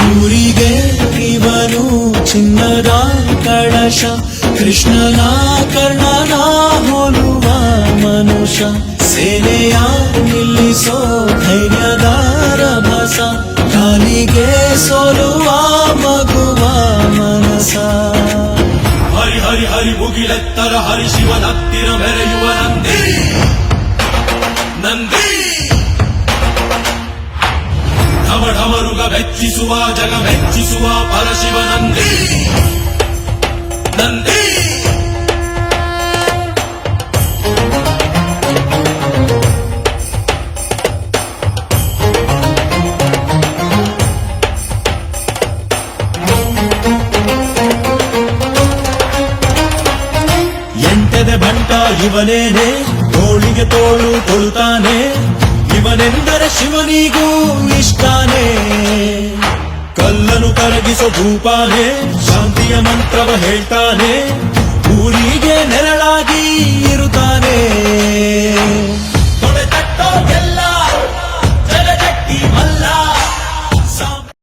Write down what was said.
ಊರಿಗೆ ಇವನು ಚಿನ್ನದ ಕಳಶ, ಕೃಷ್ಣನ ಕರ್ಣನ ಹೋಲುವ ಮನುಷ್ಯ. ಸೇನೆಯ ನಿಲ್ಲಿಸೋ ಧೈರ್ಯದ ರಭಸ, ಕಾಲಿಗೆ ಸೋಲುವ ಮಗುವ ಮನಸ. ಹರಿ ಹರಿ ಹರಿ ಮುಗಿಲೆತ್ತರ ಹರಿ ಶಿವನತ್ತಿರ ಮೆರೆಯುವ ನಂದಿ ನಂದಿ. ಢಮ ಢಮರುಗ ಮೆಚ್ಚಿಸುವ ಜಗ ಮೆಚ್ಚಿಸುವ ಪರಶಿವ ನಂದಿ ನಂದಿ. ಎಂಟದೆ ಬಂಟ ಇವನೇನೆ, ತೋಳಿಗೆ ತೋಳು ಕೊಡುತ್ತಾನೆ. ಇವನೆಂದರೆ ಶಿವನಿಗೂ ಇಷ್ಟಾನೆ, ಕಲ್ಲನು ಕರಗಿಸೋ ಭೂಪಾನೆ, ಶಾಂತಿಯ ಮಂತ್ರವ ಹೇಳ್ತಾನೆ. ಊರಿಗೆ ನೆರಳಾಗಿ